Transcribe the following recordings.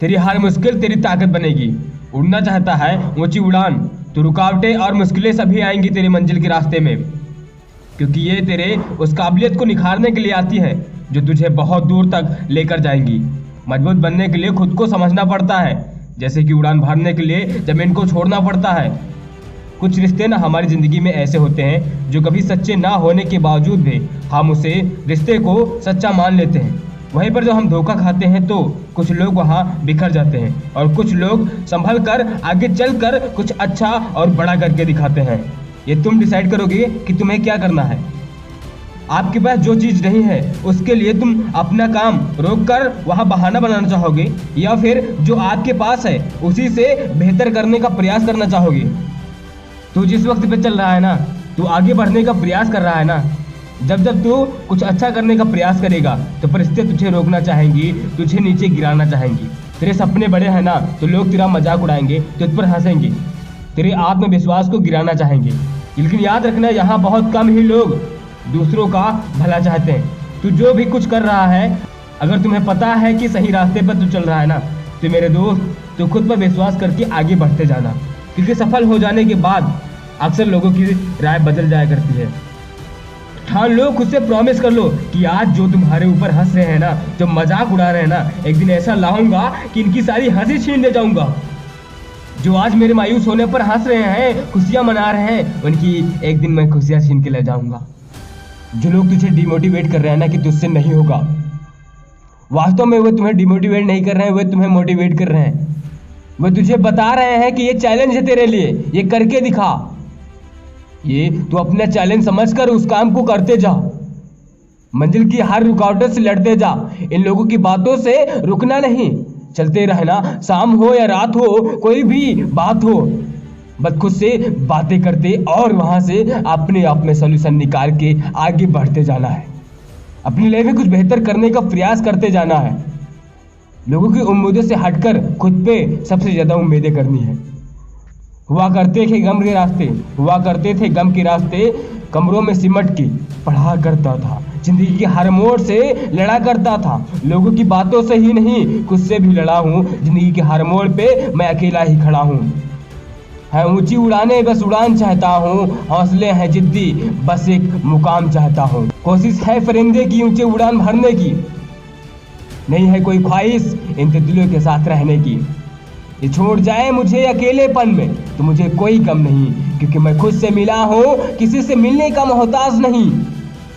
तेरी हर मुश्किल तेरी ताकत बनेगी। उड़ना चाहता है ऊंची उड़ान, तो रुकावटें और मुश्किलें सभी आएंगी तेरी मंजिल के रास्ते में, क्योंकि ये तेरे उस काबिलियत को निखारने के लिए आती है जो तुझे बहुत दूर तक लेकर जाएंगी। मजबूत बनने के लिए खुद को समझना पड़ता है, जैसे कि उड़ान भरने के लिए जमीन को छोड़ना पड़ता है। कुछ रिश्ते ना हमारी ज़िंदगी में ऐसे होते हैं जो कभी सच्चे ना होने के बावजूद भी हम उसे रिश्ते को सच्चा मान लेते हैं। वहीं पर जब हम धोखा खाते हैं तो कुछ लोग वहाँ बिखर जाते हैं और कुछ लोग संभल कर आगे चल कर कुछ अच्छा और बड़ा करके दिखाते हैं। ये तुम डिसाइड करोगे कि तुम्हें क्या करना है। आपके पास जो चीज़ नहीं है उसके लिए तुम अपना काम रोक कर वहाँ बहाना बनाना चाहोगे, या फिर जो आपके पास है उसी से बेहतर करने का प्रयास करना चाहोगे। तू जिस वक्त पे चल रहा है ना, तू आगे बढ़ने का प्रयास कर रहा है ना, जब जब तू कुछ अच्छा करने का प्रयास करेगा तो परिस्थितियाँ तुझे रोकना चाहेंगी, तुझे नीचे गिराना चाहेंगी। तेरे सपने बड़े हैं ना, तो लोग तेरा मजाक उड़ाएंगे, तुझ पर हंसेंगे, तेरे आत्मविश्वास को गिराना चाहेंगे। लेकिन याद रखना, यहाँ बहुत कम ही लोग दूसरों का भला चाहते हैं। तू जो भी कुछ कर रहा है, अगर तुम्हें पता है कि सही रास्ते पर तू चल रहा है ना, तो मेरे दोस्त तू खुद पर विश्वास करके आगे बढ़ते जाना, क्योंकि सफल हो जाने के बाद अक्सर लोगों की राय बदल जाया करती है। ठान लो, खुद से प्रॉमिस कर लो कि आज जो तुम्हारे ऊपर हंस रहे हैं ना, जो मजाक उड़ा रहे हैं ना, एक दिन ऐसा लाऊंगा कि इनकी सारी हंसी छीन ले जाऊंगा। जो आज मेरे मायूस होने पर हंस रहे हैं, खुशियां मना रहे हैं, उनकी एक दिन मैं खुशियां छीन के ले जाऊंगा। जो लोग तुझे डिमोटिवेट कर रहे हैं ना कि तुझसे नहीं होगा, वास्तव में वे तुम्हें डिमोटिवेट नहीं कर रहे हैं, वे तुम्हें मोटिवेट कर रहे हैं। वे तुझे बता रहे हैं कि ये चैलेंज है तेरे लिए, ये करके दिखा। ये तू अपना चैलेंज समझकर उस काम को करते जा, मंजिल की हर रुकावटों से लड़ते जा। इन लोगों की बातों से रुकना नहीं, चलते रहना। शाम हो या रात हो, कोई भी बात हो, बस खुद से बातें करते और वहां से अपने आप में सोल्यूशन निकाल के आगे बढ़ते जाना है। अपनी लाइफ में कुछ बेहतर करने का प्रयास करते जाना है। लोगों की उम्मीदों से हटकर खुद पे सबसे ज्यादा उम्मीदें करनी है। हुआ करते थे गम के रास्ते, हुआ करते थे गम के रास्ते, कमरों में सिमट के पढ़ा करता था, जिंदगी के हर मोड़ से लड़ा करता था। लोगों की बातों से ही नहीं, खुद से भी लड़ा हूँ। जिंदगी के हर मोड़ पे मैं अकेला ही खड़ा हूँ। है ऊंची उड़ाने बस उड़ान चाहता हूँ, हौसले हैं जिद्दी बस एक मुकाम चाहता हूँ। कोशिश है परिंदे की ऊंचे उड़ान भरने की, नहीं है कोई ख्वाहिश इन तितलियों के साथ रहने की। ये छोड़ जाए मुझे अकेलेपन में तो मुझे कोई गम नहीं, क्योंकि मैं खुद से मिला हूँ, किसी से मिलने का मोहताज नहीं।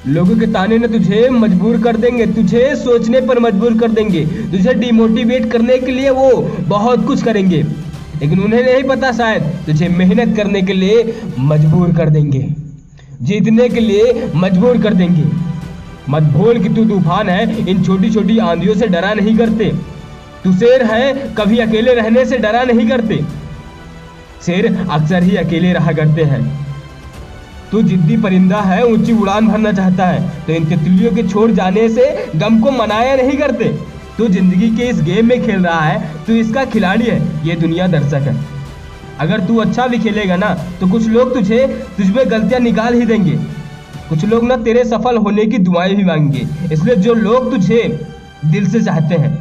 लोगों के ताने ने तुझे मजबूर कर देंगे, तुझे सोचने पर मजबूर कर देंगे, तुझे डिमोटिवेट करने के लिए वो बहुत कुछ करेंगे, लेकिन उन्हें नहीं पता शायद तुझे मेहनत करने के लिए मजबूर कर देंगे, जीतने के लिए मजबूर कर देंगे। मत भूल कि तू तूफान है, इन छोटी छोटी आंधियों से डरा नहीं करते। तू शेर है, कभी अकेले रहने से डरा नहीं करते। शेर अक्सर ही अकेले रहा करते हैं। तू जिद्दी परिंदा है, ऊंची उड़ान भरना चाहता है, तो इन तितलियों के छोड़ जाने से गम को मनाया नहीं करते। तू जिंदगी के इस गेम में खेल रहा है, तू इसका खिलाड़ी है, ये दुनिया दर्शक है। अगर तू अच्छा भी खेलेगा ना, तो कुछ लोग तुझमें गलतियां निकाल ही देंगे। कुछ लोग ना तेरे सफल होने की दुआएं भी मांगेंगे। इसलिए जो लोग तुझे दिल से चाहते हैं,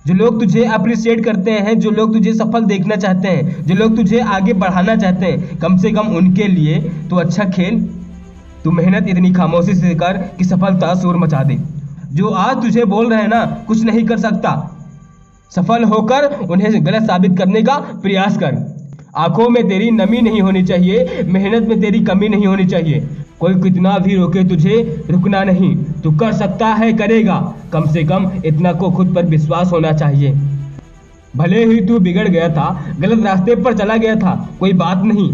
जो लोग तुझे अप्रिशिएट करते हैं, जो लोग तुझे सफल देखना चाहते हैं, जो लोग तुझे आगे बढ़ाना चाहते हैं, कम से कम उनके लिए तू अच्छा खेल। तू मेहनत इतनी खामोशी से कर कि सफलता शोर मचा दे। जो आज तुझे बोल रहे हैं ना कुछ नहीं कर सकता, सफल होकर उन्हें गलत साबित करने का प्रयास कर। आंखों में तेरी नमी नहीं होनी चाहिए, मेहनत में तेरी कमी नहीं होनी चाहिए। कोई कितना भी रोके तुझे रुकना नहीं, तू कर सकता है, करेगा। कम से कम इतना को खुद पर विश्वास होना चाहिए। भले ही तू बिगड़ गया था, गलत रास्ते पर चला गया था, कोई बात नहीं,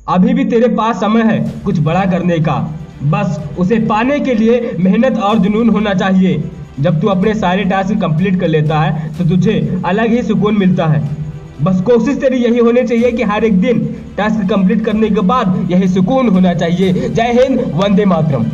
अभी भी तेरे पास समय है कुछ बड़ा करने का। बस उसे पाने के लिए मेहनत और जुनून होना चाहिए। जब तू अपने सारे टास्क कंप्लीट कर लेता है तो तुझे अलग ही सुकून मिलता है। बस कोशिश तेरी यही होनी चाहिए कि हर एक दिन टास्क कंप्लीट करने के बाद यही सुकून होना चाहिए। जय हिंद, वंदे मातरम।